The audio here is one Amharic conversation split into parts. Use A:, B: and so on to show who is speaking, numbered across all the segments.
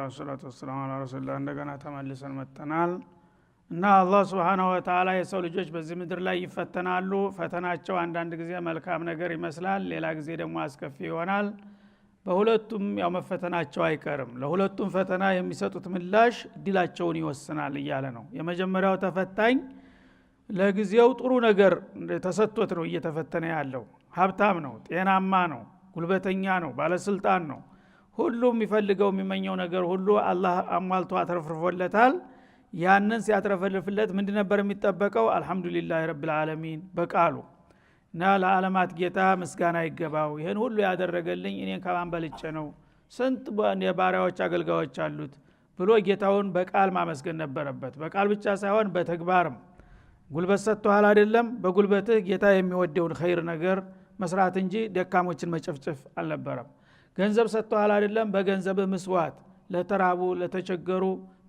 A: አልহামዱሊላህ ወሰላቱ ወሰላሙ ዐላ ረሱሊላህ እንደገና ተመልሰን መጥተናል እና አላህ Subhanahu Wa Ta'ala የሰው ልጆች በዚህ ምድር ላይ ይፈተናሉ ፈተናቸው አንዳንድ ጊዜ መልካም ነገር ይመስላል ሌላ ጊዜ ደግሞ አስከፊ ይሆናል በሁለቱም ያው መፈተናቸው አይቀርም ለሁለቱም ፈተና የሚሰጡት ምላሽ ዲላቸውን ይወስናል ይያለ ነው የመጀመሪያው ተፈታኝ ለጊዜው ጥሩ ነገር ተሰጥቶት ነው እየተፈተነ ያለው ሀብታም ነው ጤናማ ነው ጉልበተኛ ነው ባለስልጣን ነው ሁሉም የሚፈልገው የሚመኘው ነገር ሁሉ አላህ አሟልቶ አትረፍርፎለታል ያንን ሲያትረፈልፍለት ምንድን ነበር የሚጠበቀው አልহামዱሊላሂ ረቢል ዓለሚን በቃሉ እና ለዓለማት ጌታ ምስጋና ይገባው ይሄን ሁሉ ያደረገልኝ እኔን ከማን በልጬ ነው ስንት የባሪያዎች አገልጋዮች አሉት ብሎ ጌታውን በቃል ማመስገን ነበረበት በቃል ብቻ ሳይሆን በተግባርም ጉልበት ሰጥቷል አይደለም በጉልበትህ ጌታ የሚወደውን ኸይር ነገር መስራት እንጂ ደካሞችን መጨፍጨፍ አልነበረም ገንዘብ ሰጥቷል አይደለም በገንዘብህ መስዋዕት ለተራቡ ለተቸገሩ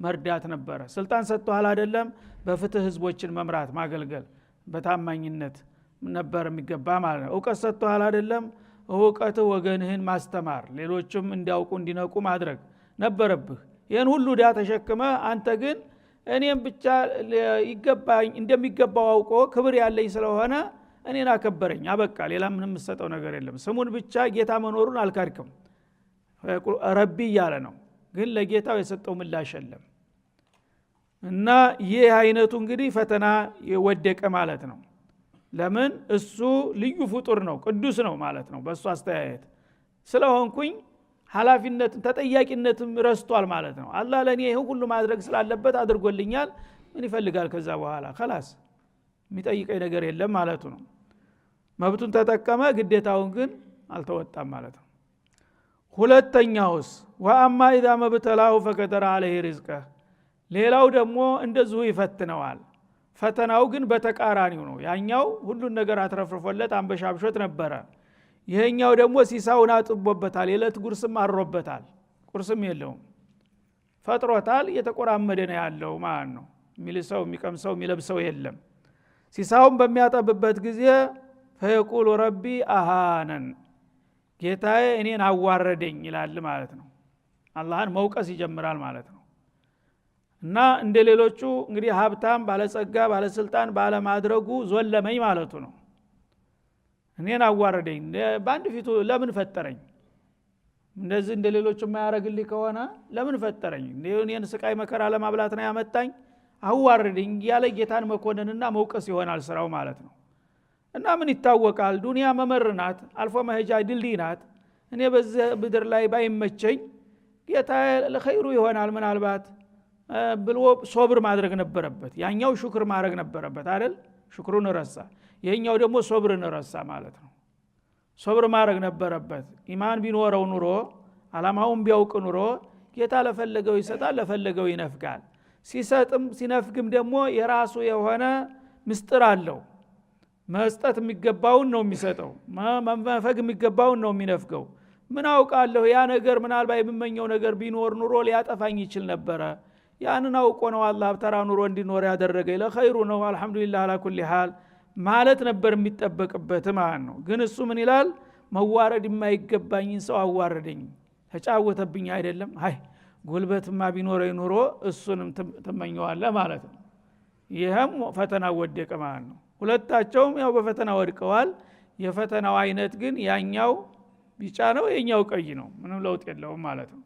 A: መርዳት ነበር ስልጣን ሰጥቷል አይደለም በፍትህ ህዝቦችን መምራት ማገልገል በታማኝነት ነበር የሚገባ ማለት ነው ዕውቀት ሰጥቷል አይደለም ዕውቀት ወገንህን ማስተማር ሌሎችም እንዲያውቁ እንዲነቁ ማድረግ ነበረብህ ይሄን ሁሉ ዳ ተሸክመ አንተ ግን እኔም ብቻ ይገባኝ እንደሚገባው አውቆ ክብር ያለኝ ስለሆነ እኔን አከበረኝ አበቃ ሌላ ምንም ሰጠው ነገር የለም ስሙን ብቻ ጌታ መኖሩን አልካድክም ረቢ ያለ ነው ግን ለጌታው የሰጠው ምላሽ የለም እና ይህ አይነቱ እንግዲህ ፈተና የወደቀ ማለት ነው ለምን እሱ ልዩ ፍጡር ነው ቅዱስ ነው ማለት ነው በእሱ አስተያየት ስለሆንኩኝ ሐላፊነትን ተጠያቂነትን ረስቷል ማለት ነው አላህ ለኔ ይሄን ሁሉ ማድረግ ስላለበት አድርጎልኛል ምን ይፈልጋል ከዛ በኋላ خلاص የሚጠይቀኝ ነገር የለም ማለቱ ነው መብቱን ተጠቀመ ግዴታውን ግን አልተወጣም ማለት ነው ሁለተኛውስ ወአማ ኢዛ መብተላሁ ፈቀደረ አለይሂ ሪዝቀህ ሌላው ደግሞ እንደዚሁ ይፈትነዋል ፈተናው ግን በተቃራኒው ነው ያኛው ሁሉን ነገር አትረፍርፎለት አንበሻብሾት ነበረ ይሄኛው ደግሞ ሲሳውን አጥቦበታል የለት ጉርስም አሮበታል ቁርስም የለውም ፈጥሮታል የተቆራመደ ነው ያለው ማለት ነው የሚልሰው የሚቀምሰው የሚለብሰው የለም ሲሳውን በሚያጠብበት ጊዜ ፈየቁል ረቢ አሃነን ጌታዬ እኔን አዋረደኝ ይላል ማለት ነው አላህን መውቀስ ይጀምራል ማለት ነው እና እንደሌሎቹ እንግዲህ ሀብታም ባለጸጋ ባለስልጣን ባለማድረጉ ዞለመኝ ማለቱ ነው እኔን አዋረደኝ በአንድ ፊቱ ለምን ፈጠረኝ እንደዚህ እንደሌሎቹ የማያረግልኝ ከሆነ ለምን ፈጠረኝ እኔን ስቃይ መከራ ለማብላት ነው ያመጣኝ አዋረደኝ ያለ ጌታን መኮንንና መውቀስ ይሆናል ስራው ማለት ነው እና ምን ይታወቃል ዱንያ መመርናት አልፎ መሄጃ ድልድይ ናት እኔ በዚህ ምድር ላይ ባይመቸኝ ጌታ ለኸይሩ ይሆናል ምናልባት ብሎ ሶብር ማድረግ ነበረበት ያኛው ሽክር ማድረግ ነበረበት አይደል ሽክሩን ረሳ ይሄኛው ደግሞ ሶብርን ረሳ ማለት ነው ሶብር ማድረግ ነበረበት ኢማን ቢኖረው ኑሮ አላማውን ቢያውቅ ኑሮ ጌታ ለፈለገው ይሰጣል ለፈለገው ይነፍጋል ሲሰጥም ሲነፍግም ደግሞ የራሱ የሆነ ምስጥር አለው መስጠት የሚገባውን ነው የሚሰጠው መፈግ የሚገባውን ነው የሚነፍገው ምን አውቃለሁ ያ ነገር ምናልባት የምመኘው ነገር ቢኖር ኑሮ ሊያጠፋኝ ይችል ነበር ያንን አውቆ ነው አላህ ተራ ኑሮ እንዲኖር ያደረገኝ ለኸይሩ ነው አልহামዱሊላህ አላ ኩሊ ሐል ማለት ነበር የሚጠበቅበት ማለት ነው ግን እሱ ምን ይላል መዋረድ የማይገባኝን ሰው አዋረደኝ ተጫወተብኝ አይደለም አይ ጉልበትማ ቢኖረኝ ኑሮ እሱንም ተመኘዋለህ ማለት ነው ይሄም ፈተና ወደቀ ማለት ነው ሁለታቸውም ያው በፈተና ወድቀዋል የፈተናው አይነት ግን ያኛው ቢጫ ነው የኛው ቀይ ነው ምንም ለውጥ የለውም ማለት ነው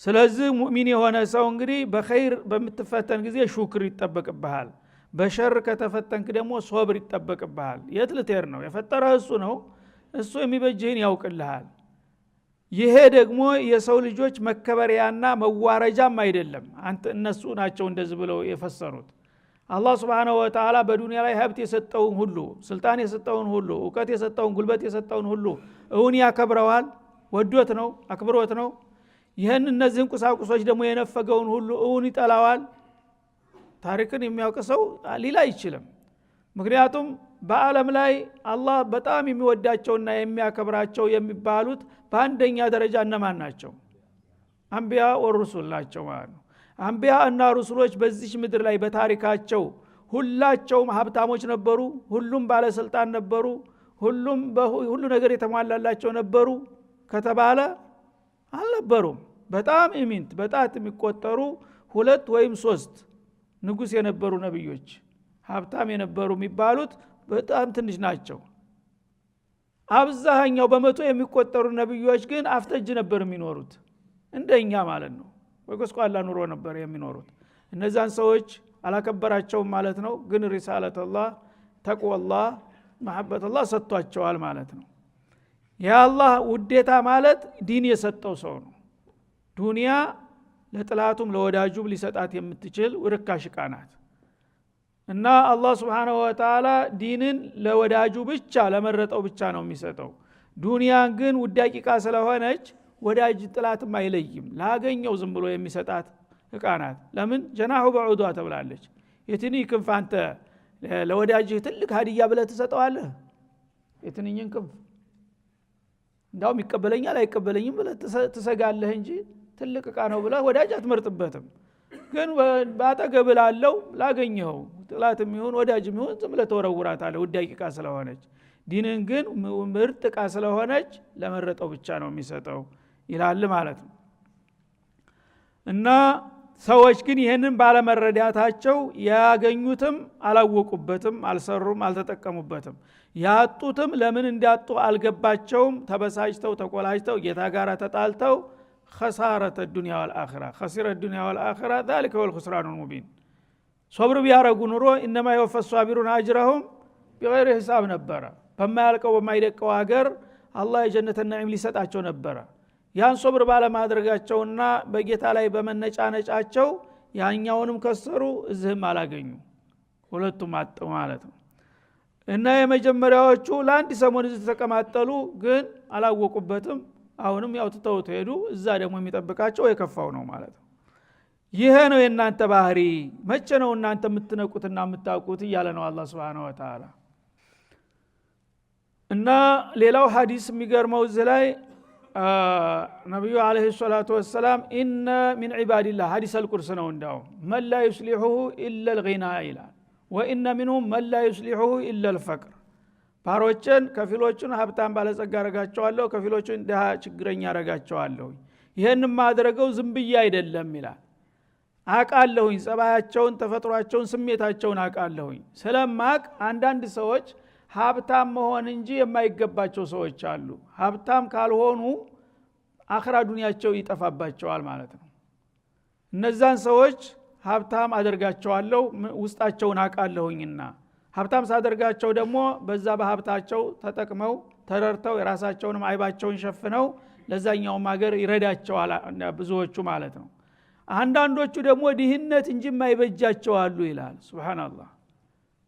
A: ስለዚህ ሙእሚን የሆነ ሰው እንግዲህ በኸይር በምትፈተን ጊዜ ሹክር ይጠበቅብሃል በሸር ከተፈተንክ ደግሞ ሶብር ይጠበቅብሃል የት ልትሄድ ነው የፈጠረህ እሱ ነው እሱ የሚበጅህን ያውቅልሃል ይሄ ደግሞ የሰው ልጆች መከበሪያና መዋረጃም አይደለም አንተ እነሱ ናቸው እንደዚህ ብለው የፈሰሩት አላህ Subhanahu Wa Ta'ala በዱንያ ላይ ሀብት የሰጠውን ሁሉ ስልጣን የሰጠውን ሁሉ ዕውቀት የሰጠውን ጉልበት የሰጠውን ሁሉ እውን ያከብረዋል ወዶት ነው አክብሮት ነው ይሄን እነዚህን ቁሳቁሶች ደግሞ የነፈገውን ሁሉ እውን ይጠላዋል ታሪክን የሚያውቅ ሰው ሊላ አይችልም ምክንያቱም በአለም ላይ አላህ በጣም የሚወዳቸውና የሚያከብራቸው የሚባሉት በአንደኛ ደረጃ እነማን ናቸው አንቢያ ወሩሱል ናቸው ማለት ነው አንቢያ እና ሩሱሎች በዚህ ምድር ላይ በታሪካቸው ሁላቸውም ሀብታሞች ነበሩ ሁሉም ባለስልጣን ነበሩ ሁሉ ነገር የተሟላላቸው ነበሩ ከተባለ አልነበሩም በጣም ኢሚንት በጣት የሚቆጠሩ 2 ወይም 3 ንጉስ የነበሩ ነብዮች ሀብታም የነበሩ የሚባሉት በጣም ትንሽ ናቸው። አብዛኛው በመቶ የሚቆጠሩ ነብዮች ግን አፍተጅ ነበር የሚኖሩት እንደኛ ማለት ነው። በጎስቋላ ኑሮ ነበር የሚኖሩት። እነዛን ሰዎች አላከበራቸውም ማለት ነው። ግን ሪሳለት አላህ ተቅዋላህ መሐበት አላህ ሰጥቷቸዋል ማለት ነው። የአላህ ውዴታ ማለት ዲን የሰጠው ሰው ነው። ዱንያ ለጥላቱም ለወዳጁም ሊሰጣት የምትችል ርካሽ ዕቃ ናት እና አላህ Subhanahu Wa Ta'ala ዲንን ለወዳጁ ብቻ ለመረጠው ብቻ ነው የሚሰጠው። ዱንያን ግን ውዳቂ ዕቃ ስለሆነች ወዳጅ ጥላትም አይለይም፣ ላገኘው ዝም ብሎ የሚሰጣት ዕቃ ናት። ለምን ጀናሁ በዑዷ ተብላለች። የትንኝ ክንፍ አንተ ለወዳጅ ትልቅ ሀዲያ ብለህ ትሰጠዋለህ? የትንኝን ክንፍ እንዳውም ይቀበለኛል አይቀበለኝም ብለህ ትሰጋለህ እንጂ ትልቅ ዕቃ ነው ብለህ ወዳጅ አትመርጥበትም። ግን ባጠገብ ላለው ላገኘው ጥላትም ይሁን ወዳጅም ይሁን ዝም ብለህ ተወረውራታለህ ውዳቂ ዕቃ ስለሆነች። ዲንን ግን ምርጥ ዕቃ ስለሆነች ለመረጠው ብቻ ነው የሚሰጠው ይላል ማለት ነው። እና ሰዎች ግን ይሄንን ባለመረዳታቸው ያገኙትም አላወቁበትም፣ አልሰሩም፣ አልተጠቀሙበትም። ያጡትም ለምን እንዳጡ አልገባቸውም። ተበሳጭተው ተቆላጭተው ጌታ ጋር ተጣልተው خسارة الدنيا والآخرة خسر الدنيا والآخرة ذلك هو الخسران المبين። صبر ቢያረጉ ኑሮ انما يوفى الصابرون اجرهم بغير حساب ነበረ። በማያልቀው በማይደቀው ሀገር አላህ የጀነትን ነዒም ሊሰጣቸው ነበረ። ያን ሶብር ባለማድረጋቸውና በጌታ ላይ በመነጫነጫቸው ያኛውንም ከሰሩ እዚህም አላገኙ፣ ሁለቱም አጥተው ማለት ነው። እና የመጀመሪያዎቹ ለአንድ ሰሞን እዚህ ተቀማጠሉ፣ ግን አላወቁበትም። አሁንም ያው ተተውት ሄዱ። እዛ ደግሞ የሚጠብቃቸው የከፋው ነው ማለት ነው። ይሄ ነው የናንተ ባህሪ። መቼ ነው እናንተ የምትነቁትና የምታውቁት እያለ ነው አላህ Subhanahu Wa Ta'ala። እና ሌላው ሐዲስ የሚገርመው እዚህ ላይ ነብዩ አለይሂ ሰላቱ ወሰለም ኢነ ሚን ዒባዲላህ ሐዲስ አልቁርስ ነው እንዳው መን ላ ይስሊሁሁ ኢላ الغና ይላል ወኢነ ሚንሁም መን ላ ይስሊሁሁ ኢላ الفقر። ባሮችን ከፊሎቹን ሀብታም ባለጸጋ አረጋቸዋለሁ፣ ከፊሎቹን ደሃ ችግረኛ አረጋቸዋለሁ። ይሄንን ማድረገው ዝም ብዬ አይደለም ይላል። አቃለሁኝ ጸባያቸውን፣ ተፈጥሯቸውን፣ ስሜታቸውን አቃለሁኝ። ስለማቅ አንዳንድ ሰዎች ሀብታም መሆን እንጂ የማይገባቸው ሰዎች አሉ። ሀብታም ካልሆኑ አኺራ ዱንያቸው ይጠፋባቸዋል ማለት ነው። እነዛን ሰዎች ሀብታም አደርጋቸዋለሁ ውስጣቸውን አቃለሁኝና ሀብታም ሳደርጋቸው ደግሞ በዛ በሀብታቸው ተጠቅመው ተረርተው የራሳቸውንም አይባቸውን ሸፍነው ለዛኛውም ሀገር ይረዳቸዋል ብዙዎቹ ማለት ነው። አንዳንዶቹ ደግሞ ድህነት እንጂ የማይበጃቸው አሉ ይላል። ሱብሃንአላህ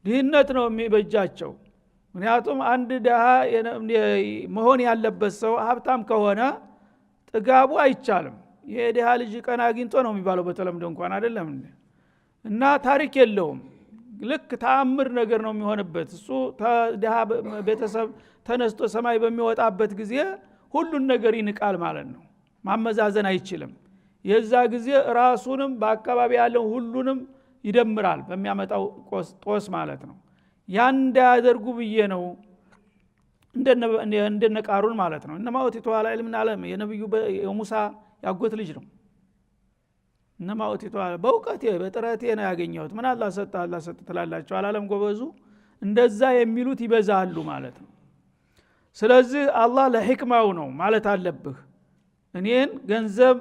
A: ድህነት ነው የሚበጃቸው። ምክንያቱም አንድ ደሃ መሆን ያለበት ሰው ሀብታም ከሆነ ጥጋቡ አይቻልም። የደሃ ልጅ ቀና አግኝቶ ነው የሚባለው በተለምዶ እንኳን አይደለም እና ታሪክ የለውም። ልክ ተአምር ነገር ነው የሚሆንበት። እሱ ደሃ ቤተሰብ ተነስቶ ሰማይ በሚወጣበት ጊዜ ሁሉን ነገር ይንቃል ማለት ነው። ማመዛዘን አይችልም። የዛ ጊዜ ራሱንም በአካባቢ ያለው ሁሉንም ይደምራል በሚያመጣው ጦስ ማለት ነው። ያን እንዳያደርጉ ብዬ ነው እንደነ ቃሩን ማለት ነው። እነማ ኦቲቱ ዐላ ዒልሚን አለም የነብዩ የሙሳ ያጎት ልጅ ነው። እነማ ኦቲቱ በእውቀቴ በጥረቴ ነው ያገኘሁት። ምን አላህ ሰጠ ትላላችሁ አላለም ጎበዙ። እንደዛ የሚሉት ይበዛሉ ማለት ነው። ስለዚህ አላህ ለሂክማው ነው ማለት አለብህ። እኔን ገንዘብ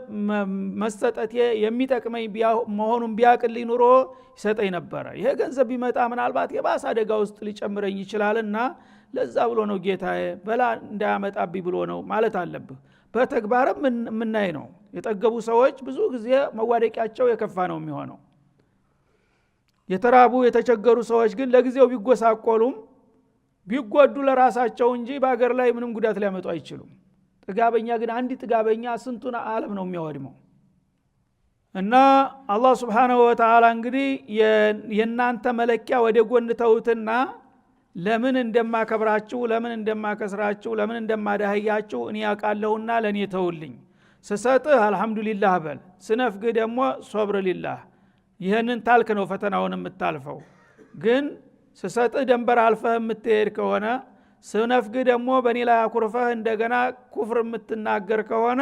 A: መስጠቴ የሚጠቅመኝ መሆኑን ቢያቅልኝ ኑሮ ይሰጠኝ ነበር። ይሄ ገንዘብ ቢመጣ ምናልባት የባሰ አደጋ ውስጥ ሊጨምረኝ ይችላልና ለዛ ብሎ ነው ጌታዬ በላ እንዳያመጣብኝ ብሎ ነው ማለት አለብህ። በተግባርም ምናይ ነው የጠገቡ ሰዎች ብዙ ጊዜ መዋደቂያቸው የከፋ ነው የሚሆነው። የተራቡ የተቸገሩ ሰዎች ግን ለጊዜው ቢጎሳቆሉም ቢጎዱ ለራሳቸው እንጂ በአገር ላይ ምንም ጉዳት ሊያመጡ አይችሉም። ጥጋበኛ ግን አንድ ጥጋበኛ ስንቱን ዓለም ነው የሚያወድመው። እና አላህ Subhanahu Wa Ta'ala እንግዲህ የናንተ መለኪያ ወደ ጎን ተውትና ለምን እንደማከብራችሁ፣ ለምን እንደማከስራችሁ፣ ለምን እንደማዳህያችሁ እኔ ያውቃለሁና ለኔ ተውልኝ። ስሰጥህ አልহামዱሊላህ በል፣ ስነፍግህ ደግሞ ሶብር ሊላህ። ይሄንን ታልክ ነው ፈተናውን የምታልፈው። ግን ስሰጥህ ደንበር አልፈህ የምትሄድ ከሆነ ስነፍግህ ደግሞ በኔ ላይ አኩርፈህ እንደገና ኩፍር የምትናገር ከሆነ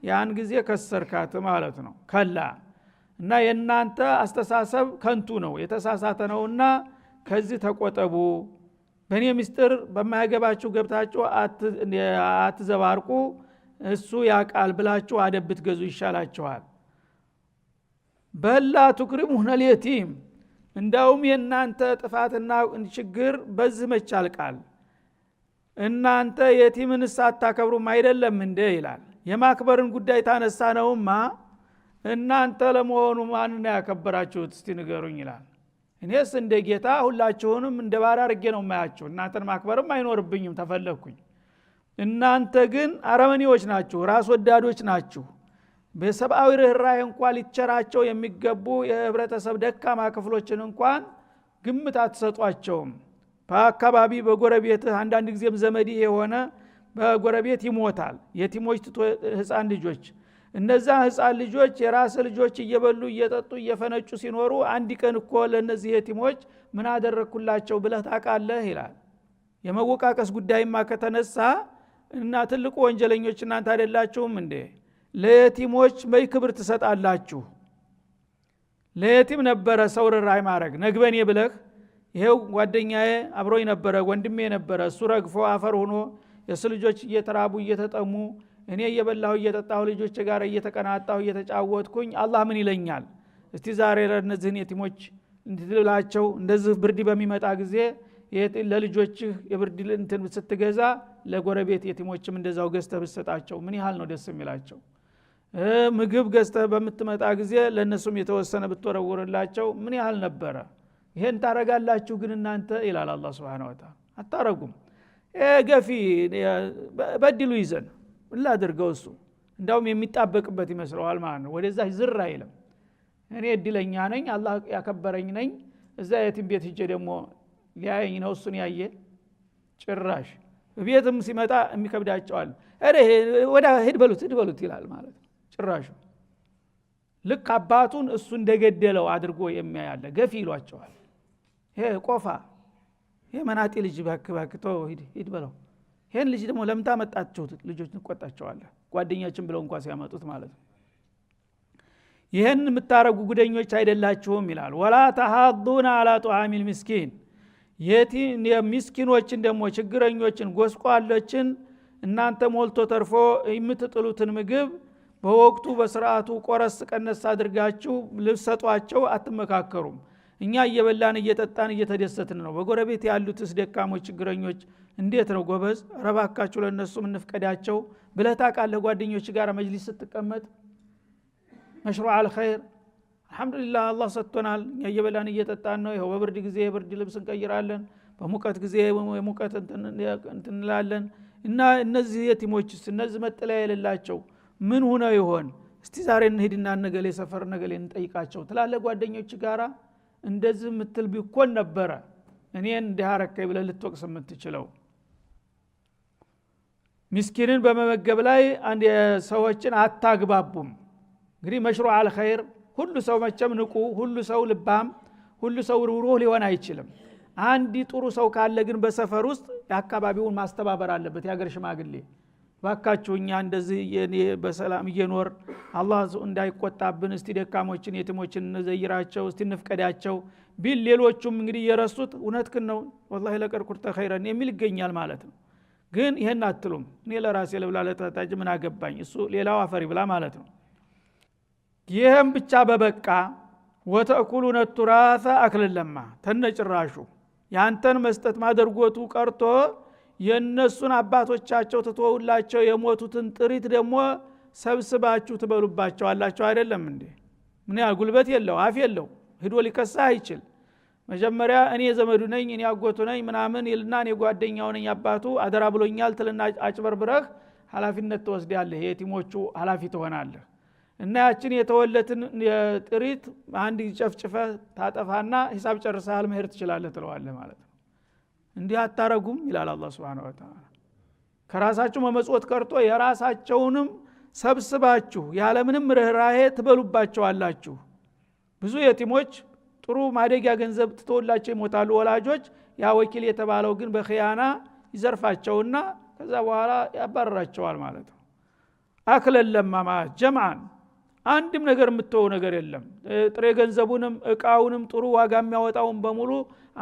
A: ያን ጊዜ ከሰርካት ማለት ነው። ከላ እና የናንተ አስተሳሰብ ከንቱ ነው የተሳሳተ ነውና ከዚህ ተቆጠቡ፣ በእኔ ምስጢር በማያገባችሁ ገብታችሁ አትዘባርቁ፣ እሱ ያቃል ብላችሁ አደብ ብትገዙ ይሻላችኋል። በላ ትክሪሙነ اليتيم እንዳውም የናንተ ጥፋትና ችግር በዚህ መቻል ቃል እናንተ የቲምን ሳታከብሩም አይደለም እንደ ይላል። የማክበርን ጉዳይ ታነሳ ነውማ እናንተ ለመሆኑ ማንን ያከበራችሁት እስቲ ንገሩኝ ይላል። እኔስ እንደ ጌታ ሁላችሁንም እንደ ባሪያ አድርጌ ነው የማያችሁ። እናንተን ማክበርም አይኖርብኝም ተፈለኩኝ። እናንተ ግን አረመኔዎች ናችሁ፣ ራስ ወዳዶች ናችሁ። በሰብአዊ ርህራሄ እንኳን ሊቸራቸው የሚገቡ የህብረተሰብ ደካማ ክፍሎችን እንኳን ግምት አትሰጧቸውም። በአካባቢ በጎረቤት አንዳንድ ጊዜም ዘመዲ የሆነ በጎረቤት ይሞታል፣ የቲሞች ህፃን ልጆች። እነዛ ህፃን ልጆች የራስ ልጆች እየበሉ እየጠጡ እየፈነጩ ሲኖሩ አንድ ቀን እኮ ለነዚህ የቲሞች ምን አደረኩላቸው ብለህ ታውቃለህ ይላል። የመወቃቀስ ጉዳይማ ከተነሳ እና ትልቁ ወንጀለኞች እናንተ አይደላችሁም እንዴ? ለየቲሞች ክብር ትሰጣላችሁ። ለየቲም ነበረ ሰው ርህራሄ ማድረግ ነግበኔ ብለህ ይሄው ጓደኛዬ አብሮኝ ነበረ ወንድሜ ነበረ እሱ ረግፎ አፈር ሆኖ የሱ ልጆች እየተራቡ እየተጠሙ እኔ እየበላሁ እየጠጣሁ ልጆች ጋር እየተቀናጣሁ እየተጫወትኩኝ አላህ ምን ይለኛል? እስቲ ዛሬ ለነዚህን የቲሞች እንድትላቸው እንደዚህ ብርድ በሚመጣ ጊዜ ለልጆችህ የብርድ እንትን ስትገዛ ለጎረቤት የቲሞችም እንደዛው ገዝተህ ብትሰጣቸው ምን ያህል ነው ደስ የሚላቸው? ምግብ ገዝተህ በምትመጣ ጊዜ ለነሱም የተወሰነ ብትወረውርላቸው ምን ያህል ነበረ? ይሄን ታረጋላችሁ ግን እናንተ ይላል አላህ Subhanahu Wa Ta'ala አታረጉም። ገፊ በድሉ ይዘን ሁላ አድርገው እሱ እንዳውም የሚጣበቅበት ይመስለዋል ማለት ነው። ወደዛ ዝር አይልም። እኔ እድለኛ ነኝ አላህ ያከበረኝ ነኝ እዛ የቲም ቤት ሂጄ ደግሞ ሊያየኝ ነው እሱን ያየ ጭራሽ ቤትም ሲመጣ የሚከብዳቸዋል። አረ ወዳ ሄድ በሉት ይላል ማለት ነው። ጭራሽ ልክ አባቱን እሱ እንደገደለው አድርጎ የሚያያለ ገፊ ይሏቸዋል። ይሄ ቆፋ ይሄ መናጢ ልጅ ባክቶ ሂድ በለው። ይሄን ልጅ ደግሞ ለምን ታመጣችሁት? ልጆች እንቆጣቸዋል ጓደኛችን ብለው እንኳን ሲያመጡት ማለት ነው። ይሄን የምታረጉ ጉደኞች አይደላችሁም ይላል። ወላ ተሐዱና አላ ጧሚል ምስኪን የሚስኪኖችን ደግሞ ችግረኞችን ጎስቋሎችን እናንተ ሞልቶ ተርፎ የምትጥሉትን ምግብ በወቅቱ በስርዓቱ ቆረስ ቀነስ አድርጋችሁ ልብሰጧቸው አትመካከሩም። እኛ እየበላን እየጠጣን እየተደሰትን ነው። በጎረቤት ያሉትስ ደካሞች ችግረኞች እንዴት ነው ጎበዝ? ረባካችሁ ለነሱም እንፍቀዳቸው ብለህ ታውቃለህ? ጓደኞች ጋር መጅሊስ ስትቀመጥ መሽሩዕ አልኸይር አልহামዱሊላህ አላህ ሰጥቶናል። እኛ እየበላን እየጠጣን ነው። ይሄው በብርድ ጊዜ የብርድ ልብስ እንቀይራለን፣ በሙቀት ጊዜ የሙቀት እንትንላለን። እና እነዚህ የቲሞችስ እነዚህ መጠለያ የሌላቸው ምን ሆነው ይሆን? እስቲ ዛሬ እንሂድና ነገሌ ሰፈር ነገሌ እንጠይቃቸው ትላለህ ጓደኞች ጋራ። እንደዚህ ምትል ቢኮን ነበረ እኔን እንዲያረከይ ብለህ ልትወቅስ የምትችለው። ምስኪንን በመመገብ ላይ አንድ ሰዎችን አታግባቡም። እንግዲህ መሽሩዕ አልኸይር ሁሉ ሰው መቸም ንቁ፣ ሁሉ ሰው ልባም፣ ሁሉ ሰው ሩህሩህ ሊሆን አይችልም። አንድ ጥሩ ሰው ካለ ግን በሰፈር ውስጥ የአካባቢውን ማስተባበር አለበት። የሀገር ሽማግሌ ባካችሁኛ እንደዚህ በሰላም እየኖር አላህ እንዳይቆጣብን እስቲ ደካሞችን የቲሞችን እንዘይራቸው እስቲ እንፍቀዳቸው ቢል ሌሎቹም እንግዲህ የረሱት እውነትክን ነው ወላሂ ለቀርኩርተ ኸይረን የሚል ይገኛል ማለት ነው። ግን ይሄን አትሉም። እኔ ለራሴ ለብላ ለታታጅ ምን አገባኝ እሱ ሌላው አፈሪ ብላ ማለት ነው። ይሄም ብቻ በበቃ ወተእኩሉነ ቱራሰ አክለለማ ተነጭራሹ ያንተን መስጠት ማደርጎቱ ቀርቶ የነሱን አባቶቻቸው ተተውላቸው የሞቱትን ጥሪት ደግሞ ሰብስባችሁ ትበሉባቸው አላችሁ አይደለም እንዴ? ምን ያ ጉልበት የለው አፍ የለው ሄዶ ሊከሳ አይችል። መጀመሪያ እኔ ዘመዱ ነኝ እኔ አጎቱ ነኝ ምናምን ይልና እኔ ጓደኛው ነኝ አባቱ አደራ ብሎኛል ትልና አጭበርብረህ ኃላፊነት ትወስዳለህ። የቲሞቹ ኃላፊ ትሆናለህ። እና ያችን የተወለትን ጥሪት አንድ ጨፍጭፈህ ታጠፋና ሂሳብ ጨርሰሃል መሄድ ትችላለህ ትለዋለህ ማለት ነው። እንዲህ አታረጉም ይላል አላህ Subhanahu Wa Ta'ala። ከራሳችሁ መመጽወት ቀርቶ የራሳቸውንም ሰብስባችሁ ያለምንም ርህራሄ ትበሉባቸዋላችሁ። ብዙ የቲሞች ጥሩ ማደጊያ ገንዘብ ትተውላቸው ይሞታሉ ወላጆች። ያ ወኪል የተባለው ግን በኺያና ይዘርፋቸውና ከዛ በኋላ ያባረራቸዋል ማለት ነው። አክለን ለማማ ጀምዓን አንድም ነገር የምትተው ነገር የለም ጥሬ ገንዘቡንም እቃውንም ጥሩ ዋጋ የሚያወጣውን በሙሉ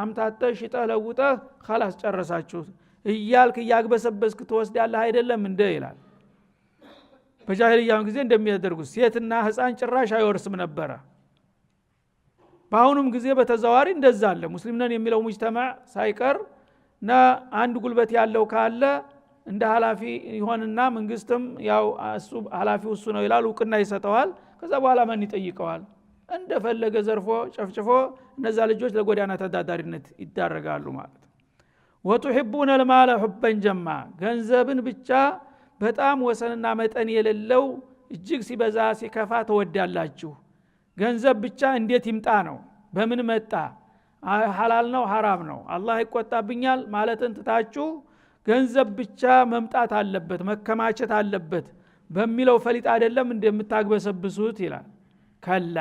A: አምታተሽ ይጠለውጠህ خلاص ጨረሳችሁ እያልክ ያግበሰበስክ ተወስዳለህ አይደለም እንደ ይላል። በጃሂልያው ጊዜ እንደሚያደርጉት ሴትና ህፃን ጭራሽ አይወርስም ነበር። በአሁኑም ጊዜ በተዛዋሪ እንደዛ አለ። ሙስሊም ነን የሚለው ሙጅተማዕ ሳይቀር እና አንድ ጉልበት ያለው ካለ እንደ ሐላፊ ይሆንና መንግስትም ያው እሱ ሐላፊው እሱ ነው ይላል እውቅና ይሰጠዋል። ከዛ በኋላ ማን ይጠይቀዋል? እንደፈለገ ዘርፎ ጨፍጭፎ እነዛ ልጆች ለጎዳና ተዳዳሪነት ይዳረጋሉ ማለት ነው። ወቱሂቡነ المال حبا جما ገንዘብን ብቻ በጣም ወሰንና መጠን የሌለው እጅግ ሲበዛ ሲከፋ ተወዳላችሁ። ገንዘብ ብቻ እንዴት ይምጣ ነው? በምን መጣ? ሐላል ነው ሐራም ነው? አላህ ይቆጣብኛል ማለትን ትታችሁ ገንዘብ ብቻ መምጣት አለበት መከማቸት አለበት በሚለው ፈሊጥ አይደለም እንደምታግበሰብሱት ይላል። ከላ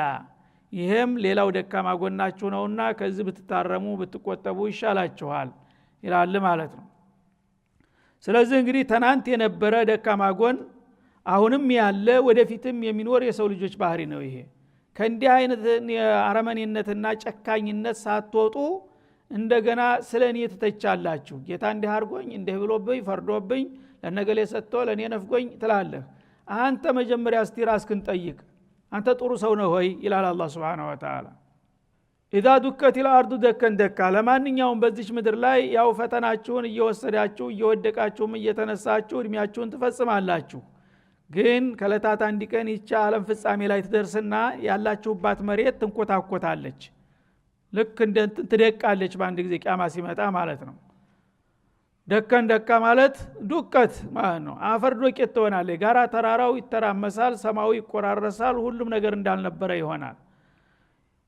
A: ይሄም ሌላው ደካማ ጎናችሁ ነውና ከዚህ ብትታረሙ ብትቆጠቡ ይሻላችኋል ይላል ማለት ነው። ስለዚህ እንግዲህ ተናንት የነበረ ደካማ ጎን አሁንም ያለ ወደፊትም የሚኖር የሰው ልጆች ባህሪ ነው። ይሄ ከእንዲህ አይነት አረመኔነትና ጨካኝነት ሳትወጡ እንደገና ስለኔ ትተቻላችሁ። ጌታ እንዲህ አርጎኝ እንዲህ ብሎብኝ ፈርዶብኝ ለነገሌ ሰጥቶ ለኔ ነፍጎኝ ትላለህ። አንተ መጀመሪያ እስቲ ራስህን ጠይቅ። አንተ ጥሩ ሰው ነህ ሆይ ይላል አላህ Subhanahu Wa Ta'ala። ኢዛ ዱከት الارض ደከን ደካ ለማንኛውም በዚች ምድር ላይ ያው ፈተናችሁን እየወሰዳችሁ እየወደቃችሁም እየተነሳችሁ እድሜያችሁን ትፈጽማላችሁ። ግን ከለታት አንድ ቀን ይቻ ዓለም ፍጻሜ ላይ ትደርስና ያላችሁባት መሬት ትንኮታኮታለች። ልክ እንደ ትደቃለች በአንድ ጊዜ ቂያማ ሲመጣ ማለት ነው። ደከን ደካ ማለት ዱቀት ማለት ነው። አፈር ዶቄት ትሆናለች። ጋራ ተራራው ይተራመሳል፣ ሰማዩ ይቆራረሳል፣ ሁሉም ነገር እንዳልነበረ ይሆናል።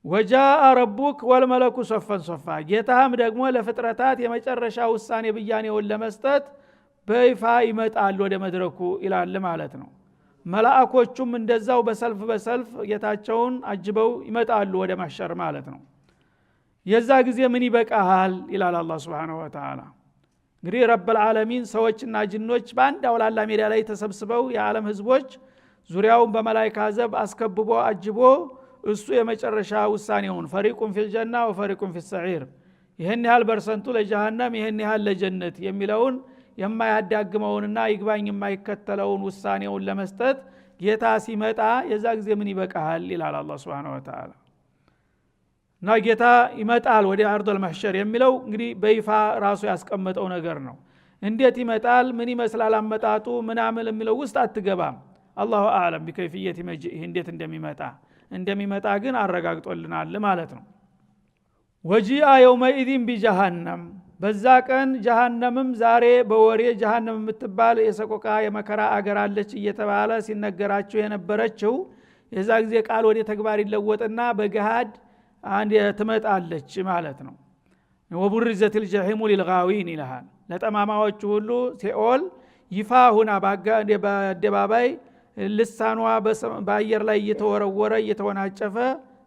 A: ወጃአ ረቡክ ወልመለኩ ሶፈን ሶፋ ጌታህም ደግሞ ለፍጥረታት የመጨረሻ ውሳኔ ብያኔውን ለመስጠት በይፋ ይመጣል ወደ መድረኩ ይላል ማለት ነው። መላእክቶቹም እንደዛው በሰልፍ በሰልፍ ጌታቸውን አጅበው ይመጣሉ ወደ ማሸር ማለት ነው። የዛ ጊዜ ምን ይበቃሃል ይላል አላህ Subhanahu Wa Ta'ala። እንግዲህ ረብል ዓለሚን ሰዎችና ጅኖች በአንድ አውላላ ሜዳ ላይ ተሰብስበው የዓለም ህዝቦች ዙሪያውን በመላእክት አዘብ አስከብቦ አጅቦ እሱ የመጨረሻ ውሳኔውን ፈሪቁን ፊል ጀና ወፈሪቁን ፊል ሰዒር ይሄን ያህል በርሰንቱ ለጀሃነም ይሄን ያህል ለጀነት የሚለውን የማያዳግመውንና ይግባኝ የማይከተለውን ውሳኔውን ለመስጠት ጌታ ሲመጣ የዛ ጊዜ ምን ይበቃሃል ይላል አላህ Subhanahu Wa Ta'ala። እና ጌታ ይመጣል ወደ አርዱል ማህሸር የሚለው እንግዲህ በይፋ ራሱ ያስቀመጠው ነገር ነው። እንዴት ይመጣል ምን ይመስላል አመጣጡ ምናምን የሚለው ውስጥ አትገባም። አላሁ አዕለም በከይፍየት መጂእ እንዴት እንደሚመጣ ግን አረጋግጦልናል ማለት ነው። ወጂአ የውመኢዚን ቢጀሃነም በዛ ቀን ጀሃነምም ዛሬ በወሬ ጀሃነም የምትባል የሰቆቃ የመከራ አገር አለች እየተባለ ሲነገራቸው የነበረችው የዛ ጊዜ ቃል ወደ ተግባር ይለወጥና በገሃድ አንድ ትመጣለች ማለት ነው። ወቡርዘቲል ጀሂሙ ሊልጋዊን ይልሃል። ለጠማማዎቹ ሁሉ ሲኦል ይፋ ሆና በአደባባይ ልሳኗ በአየር ላይ እየተወረወረ እየተወናጨፈ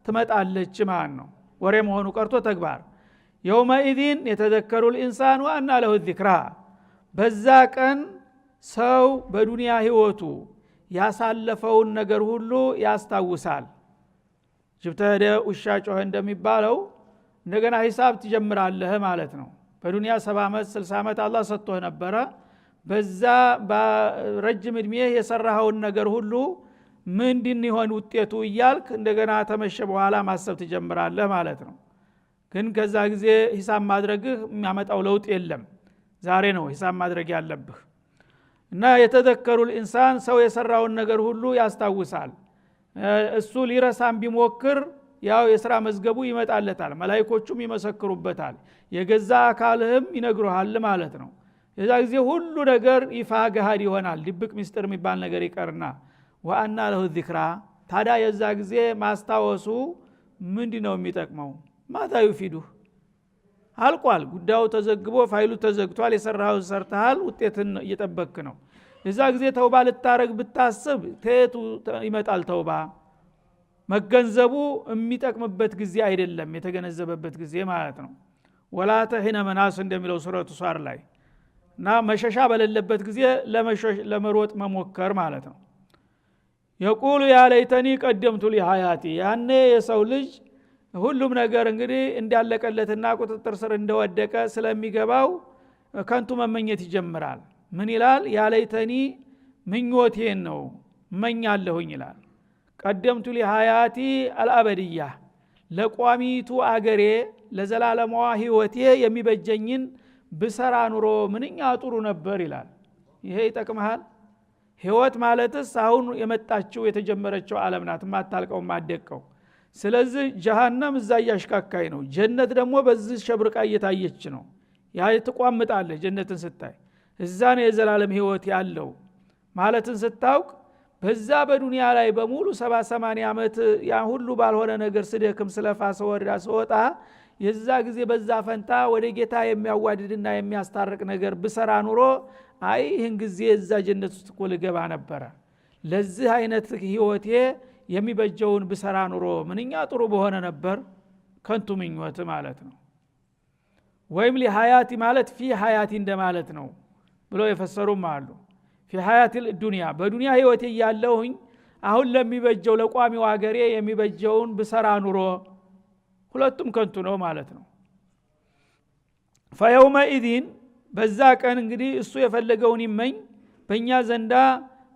A: ትመጣለች ማለት ነው። ወሬ መሆኑ ቀርቶ ተግባር። የውመኢዚን የተዘከሩ الانسان وان له الذكرى በዛ ቀን ሰው በዱንያ ህይወቱ ያሳለፈውን ነገር ሁሉ ያስታውሳል። ጅብተደ ውሻ ጮኸ እንደሚባለው እንደገና ሂሳብ ትጀምራለህ ማለት ነው። በዱንያ 70 ዓመት 60 ዓመት አላህ ሰጥቶህ ነበረ። በዛ በረጅም እድሜ የሰራኸውን ነገር ሁሉ ምንድን ይሆን ውጤቱ እያልክ እንደገና ተመሸ በኋላ ማሰብ ትጀምራለህ ማለት ነው። ግን ከዛ ጊዜ ሂሳብ ማድረግህ የሚያመጣው ለውጥ የለም። ዛሬ ነው ሂሳብ ማድረግ ያለብህ። እና የተዘከሩ الانسان ሰው የሰራውን ነገር ሁሉ ያስታውሳል። እሱ ሊረሳም ቢሞክር ያው የሥራ መዝገቡ ይመጣለታል፣ መላእክቶቹም ይመሰክሩበታል፣ የገዛ አካልህም ይነግሩሃል ማለት ነው። የዛ ጊዜ ሁሉ ነገር ይፋ ገሃድ ይሆናል። ድብቅ ሚስጥር የሚባል ነገር ይቀርና ወአና ለሁ الذክራ ታዲያ የዛ ጊዜ ማስታወሱ ምንድነው የሚጠቅመው? ማታ ይፊዱ አልቋል። ጉዳዩ ተዘግቦ ፋይሉ ተዘግቷል። የሰራው ሰርተሃል፣ ውጤትን እየጠበቅክ ነው። የዛ ጊዜ ተውባ ልታረግ ብታስብ ተየቱ ይመጣል። ተውባ መገንዘቡ የሚጠቅምበት ጊዜ አይደለም፣ የተገነዘበበት ጊዜ ማለት ነው። ወላ ተሂነ መናስ እንደሚለው ሱረቱ ሷር ላይ እና መሸሻ በሌለበት ጊዜ ለመሮጥ መሞከር ማለት ነው። የቁሉ ያ ለይተኒ ቀደምቱ ሊሃያቲ ያኔ የሰው ልጅ ሁሉም ነገር እንግዲህ እንዳለቀለትና ቁጥጥር ስር እንደወደቀ ስለሚገባው ከንቱ መመኘት ይጀምራል። ምን ይላል? ያ ለይተኒ ምኞቴን ነው እመኛለሁኝ ይላል። ቀደምቱ ሊሃያቲ አልአበድያ ለቋሚቱ አገሬ ለዘላለማዋ ህይወቴ የሚበጀኝን ብሰራ ኑሮ ምንኛ ጥሩ ነበር ይላል። ይሄ ይጠቅምሃል? ህይወት ማለትስ አሁን የመጣችው የተጀመረችው ዓለም ናት፣ ማታልቀው ማደቀው። ስለዚህ ጀሃነም እዛ ያሽካካይ ነው፣ ጀነት ደግሞ በዚህ ሸብርቃ እየታየች ነው። ያ ትቋምጣለህ ጀነትን ስታይ፣ እዛ ነው የዘላለም ህይወት ያለው ማለትን ስታውቅ፣ በዛ በዱንያ ላይ በሙሉ 70-80 ዓመት ያ ሁሉ ባልሆነ ነገር ስደክም ስለፋ ስወጣ የዛ ጊዜ በዛ ፈንታ ወደ ጌታ የሚያዋድድና የሚያስታርቅ ነገር ብሰራ ኑሮ አይ ይህን ጊዜ እዛ ጀነት ውስጥ እኮ ልገባ ነበረ፣ ለዚህ አይነት ህይወቴ የሚበጀውን ብሰራ ኑሮ ምንኛ ጥሩ በሆነ ነበር። ከንቱ ምኞት ማለት ነው። ወይም ሊሃያቲ ማለት ፊ ሀያቲ እንደማለት ነው ብሎ የፈሰሩም አሉ። ፊ ሀያቲ ዱንያ በዱንያ ህይወቴ ያለሁኝ አሁን ለሚበጀው ለቋሚው ሀገሬ የሚበጀውን ብሰራ ኑሮ፣ ሁለቱም ከንቱ ነው ማለት ነው። ፈየውመኢዚን በዛ ቀን እንግዲህ እሱ የፈለገውን ይመኝ፣ በእኛ ዘንዳ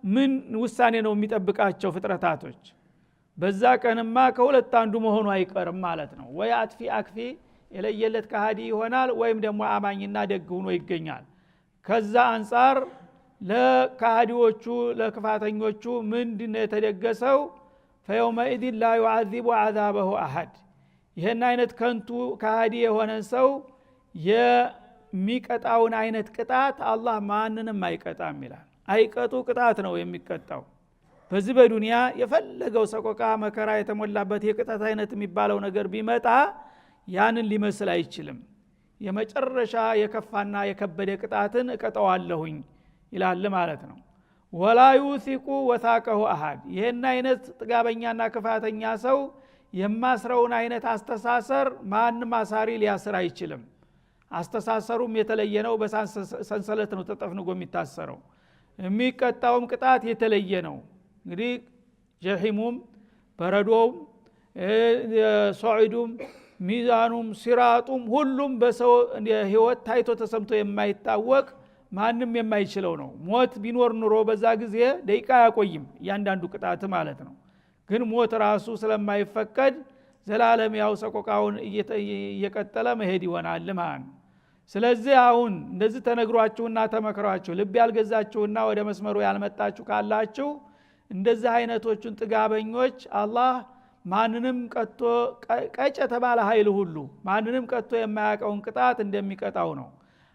A: ምን ውሳኔ ነው የሚጠብቃቸው ፍጥረታቶች? በዛ ቀንማ ከሁለት አንዱ መሆኑ አይቀርም ማለት ነው። ወይ አጥፊ አክፊ የለየለት ከሃዲ ይሆናል፣ ወይም ደግሞ አማኝና ደግ ሆኖ ይገኛል። ከዛ አንጻር ለከሃዲዎቹ ለክፋተኞቹ ምንድነው የተደገሰው? ፈየውመኢዚን ላ ዩዓዚቡ ዓዛበሁ አሐድ። ይህን አይነት ከንቱ ከሃዲ የሆነን ሰው የሚቀጣውን አይነት ቅጣት አላህ ማንንም አይቀጣም ይላል። አይቀጡ ቅጣት ነው የሚቀጣው። በዚህ በዱንያ የፈለገው ሰቆቃ መከራ የተሞላበት የቅጣት አይነት የሚባለው ነገር ቢመጣ ያንን ሊመስል አይችልም። የመጨረሻ የከፋና የከበደ ቅጣትን እቀጣዋለሁኝ ይላል ማለት ነው። ወላ ዩሲቁ ወሳቀሁ አሐድ። ይህን አይነት ጥጋበኛና ክፋተኛ ሰው የማስረውን አይነት አስተሳሰር ማንም አሳሪ ሊያስር አይችልም። አስተሳሰሩም የተለየ ነው። በሰንሰለት ነው ተጠፍንጎ የሚታሰረው። የሚቀጣውም ቅጣት የተለየ ነው። እንግዲህ ጀሂሙም በረዶውም ሶዒዱም ሚዛኑም ሲራጡም ሁሉም በሰው ህይወት ታይቶ ተሰምቶ የማይታወቅ ማንም የማይችለው ነው። ሞት ቢኖር ኑሮ በዛ ጊዜ ደቂቃ አያቆይም እያንዳንዱ ቅጣት ማለት ነው። ግን ሞት ራሱ ስለማይፈቀድ ዘላለም ያው ሰቆቃውን እየቀጠለ መሄድ ይሆናል ማለት ነው። ስለዚህ አሁን እንደዚህ ተነግሯችሁና ተመክሯችሁ ልብ ያልገዛችሁና ወደ መስመሩ ያልመጣችሁ ካላችሁ እንደዚህ አይነቶቹን ጥጋበኞች አላህ ማንንም ቀጥቶ ቀጨ ተባለ ኃይል ሁሉ ማንንም ቀጥቶ የማያውቀውን ቅጣት እንደሚቀጣው ነው።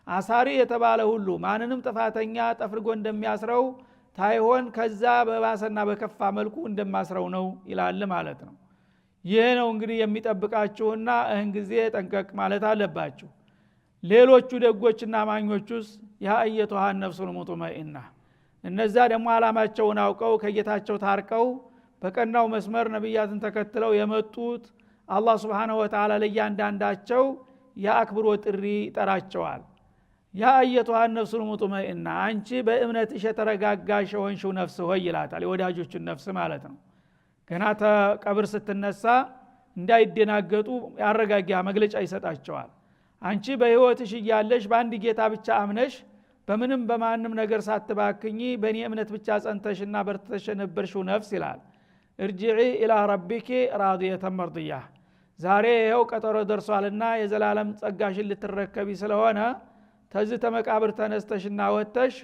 A: አሳሪ የተባለ ሁሉ ማንንም ጥፋተኛ ጠፍርጎ እንደሚያስረው ታይሆን ከዛ በባሰና በከፋ መልኩ እንደማስረው ነው ይላል ማለት ነው። ይሄ ነው እንግዲህ የሚጠብቃችሁና እህን ጊዜ ጠንቀቅ ማለት አለባችሁ። ሌሎቹ ደጎችና ማኞቹስ ያ አየቱሃ ነፍሱል ሙጥመኢና፣ እነዛ ደግሞ አላማቸውን አውቀው ከጌታቸው ታርቀው በቀናው መስመር ነብያትን ተከትለው የመጡት አላህ Subhanahu Wa Ta'ala ለያንዳንዳቸው የአክብሮ ጥሪ ይጠራቸዋል። ያ አየቱሃ ነፍሱል ሙጥመኢና፣ አንቺ በእምነትሽ የተረጋጋሽ ሆንሽው ነፍስ ሆይ ይላታል። የወዳጆቹን ነፍስ ማለት ነው። ገና ተቀብር ስትነሳ እንዳይደናገጡ ያረጋጊያ መግለጫ ይሰጣቸዋል። አንቺ በህይወትሽ እያለሽ በአንድ ጌታ ብቻ አምነሽ በምንም በማንም ነገር ሳትባክኚ በእኔ እምነት ብቻ ጸንተሽና በርትተሽ ነበርሽው ነፍስ ይላል። እርጂዒ ኢላ ረቢኪ ራዲየተን መርዲያ፣ ዛሬ ይኸው ቀጠሮ ደርሷልና የዘላለም ጸጋሽን ልትረከቢ ስለሆነ ተዚህ ተመቃብር ተነስተሽና ወጥተሽ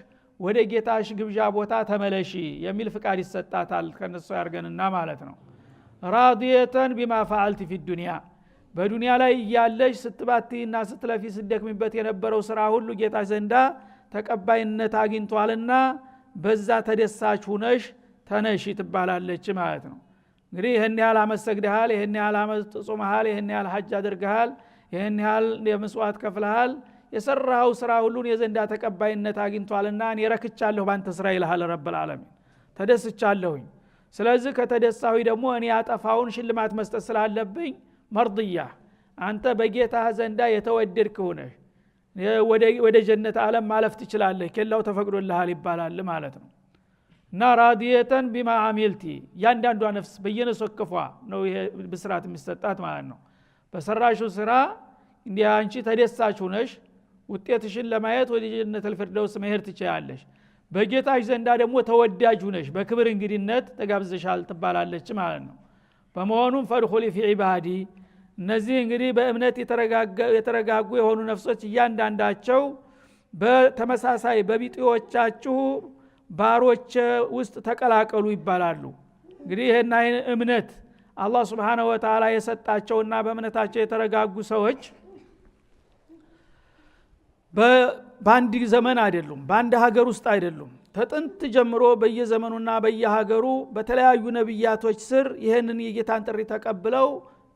A: ወደ ጌታሽ ግብዣ ቦታ ተመለሺ የሚል ፍቃድ ይሰጣታል። ከነሱ ያርገንና ማለት ነው። ራዲየተን ቢማ ፈዓልቲ ፊ ዱንያ፣ በዱንያ ላይ ያለሽ ስትባቲና ስትለፊ ስትደክሚበት የነበረው ስራ ሁሉ ጌታ ዘንዳ ተቀባይነት አግኝቷልና በዛ ተደሳች ሁነሽ ተነሺ ትባላለች ማለት ነው። እንግዲህ ይሄን ያህል አመሰግደሃል፣ ይሄን ያህል ጾመሃል፣ ይሄን ያህል ሐጅ አድርገሃል፣ ይሄን ያህል የመስዋዕት ከፍለሃል፣ የሰራው ስራ ሁሉን የዘንዳ ተቀባይነት አግኝቷልና እኔ ረክቻለሁ ባንተ ስራ ይልሃል ረብል ዓለሚን፣ ተደስቻለሁኝ። ስለዚህ ከተደሳሁ ደግሞ እኔ ያጠፋውን ሽልማት መስጠት ስላለብኝ መርድያ፣ አንተ በጌታ ዘንዳ የተወደድክ ሆነህ ወደ ጀነት ዓለም ማለፍ ትችላለህ፣ ከላው ተፈቅዶልሃል ይባላል ማለት ነው። እና ራዲየተን ቢማ አሚልቲ ያንዳንዷ ነፍስ በየነሰከፏ ነው ይሄ ብስራት የሚሰጣት ማለት ነው። በሰራሽው ስራ እንዲያ አንቺ ተደሳች ሆነሽ ውጤትሽን ለማየት ወደ ጀነተል ፊርደውስ መሄድ ትችያለሽ። በጌታሽ ዘንዳ ደግሞ ተወዳጅ ሆነሽ በክብር እንግዲነት ተጋብዘሻል ትባላለች ማለት ነው። በመሆኑም ፈድኹሊ ፊ ዒባዲ እነዚህ እንግዲህ በእምነት የተረጋጉ የሆኑ ነፍሶች እያንዳንዳቸው በተመሳሳይ በቢጤዎቻችሁ ባሮች ውስጥ ተቀላቀሉ ይባላሉ። እንግዲህ ይሄን እምነት አላህ Subhanahu Wa Ta'ala የሰጣቸውና በእምነታቸው የተረጋጉ ሰዎች በአንድ ዘመን አይደሉም፣ በአንድ ሀገር ውስጥ አይደሉም። ተጥንት ጀምሮ በየዘመኑና በየሀገሩ በተለያዩ ነብያቶች ስር ይሄንን የጌታን ጥሪ ተቀብለው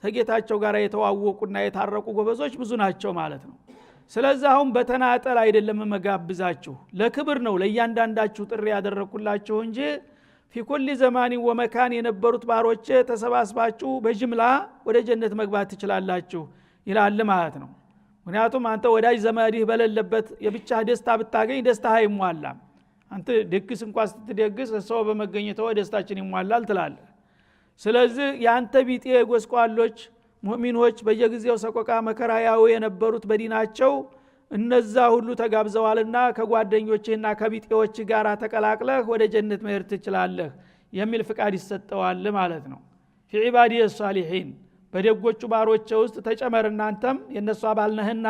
A: ከጌታቸው ጋር የተዋወቁና የታረቁ ጎበዞች ብዙ ናቸው ማለት ነው። ስለዚህ አሁን በተናጠል አይደለም መጋብዛችሁ፣ ለክብር ነው ለእያንዳንዳችሁ ጥሪ ያደረኩላችሁ እንጂ في كل زمان ومكان የነበሩት ባሮች ተሰባስባችሁ በጅምላ ወደ ጀነት መግባት ትችላላችሁ ይላል ማለት ነው። ምክንያቱም አንተ ወዳጅ ዘመድህ በሌለበት የብቻ ደስታ ብታገኝ ደስታ አይሟላም። አንተ ድግስ እንኳን ስትደግስ ሰው በመገኘቱ ደስታችን ይሟላል ትላለህ። ስለዚህ ያንተ ቢጤ ጎስቋሎች ሙእሚኖች በየጊዜው ሰቆቃ መከራ ያው የነበሩት በዲናቸው እነዛ ሁሉ ተጋብዘዋልና ከጓደኞችህና ከቢጤዎች ጋር ተቀላቅለህ ወደ ጀነት መሄድ ትችላለህ የሚል ፍቃድ ይሰጠዋል ማለት ነው። في عبادي الصالحين በደጎቹ ባሮች ውስጥ ተጨመርና አንተም የነሱ አባል ነህና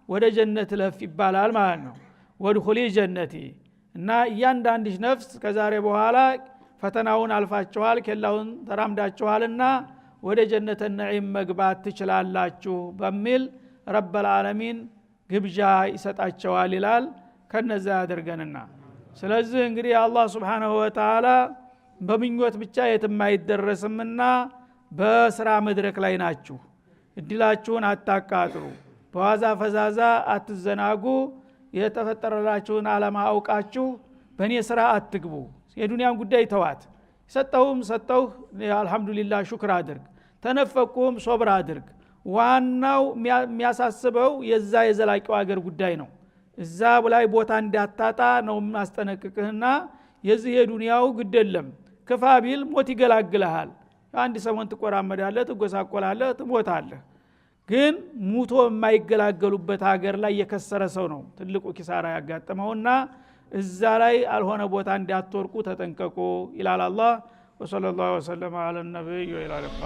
A: ወደ ጀነት ለፍ ይባላል ማለት ነው። ወድኹሊ ጀነቲ እና እያንዳንድሽ ነፍስ ከዛሬ በኋላ ፈተናውን አልፋችኋል ከላውን ተራምዳችኋልና ወደ ጀነተ ነዒም መግባት ትችላላችሁ በሚል ረብል ዓለሚን ግብዣ ይሰጣቸዋል ይላል። ከነዛ ያደርገንና ስለዚህ እንግዲህ አላህ Subhanahu Wa Ta'ala በምኞት ብቻ የትም አይደረስምና በስራ መድረክ ላይ ናችሁ። እድላችሁን አታቃጥሩ፣ በዋዛ ፈዛዛ አትዘናጉ፣ የተፈጠረላችሁን ዓላማ አውቃችሁ በእኔ ስራ አትግቡ። የዱንያን ጉዳይ ተዋት። ሰጠሁም ሰጠሁ አልহামዱሊላህ ሹክር አድርግ፣ ተነፈቁም ሶብር አድርግ። ዋናው የሚያሳስበው የዛ የዘላቂው ሀገር ጉዳይ ነው። እዛ ላይ ቦታ እንዳታጣ ነው ማስጠነቅቅህና የዚህ የዱንያው ግደለም ከፋቢል ሞት ይገላግልሃል። አንድ ሰሞን ትቆራመዳለህ፣ ትጎሳቆላለህ፣ ትሞታለህ። ግን ሙቶ የማይገላገሉበት ሀገር ላይ የከሰረ ሰው ነው ትልቁ ኪሳራ ያጋጠመውና እዛ ላይ አልሆነ ቦታ እንዳትወርቁ ተጠንቀቁ ይላል አላህ። ወሰለላሁ ዐለይሂ ወሰለም ዐለ ነብይ ወኢላ ልቃ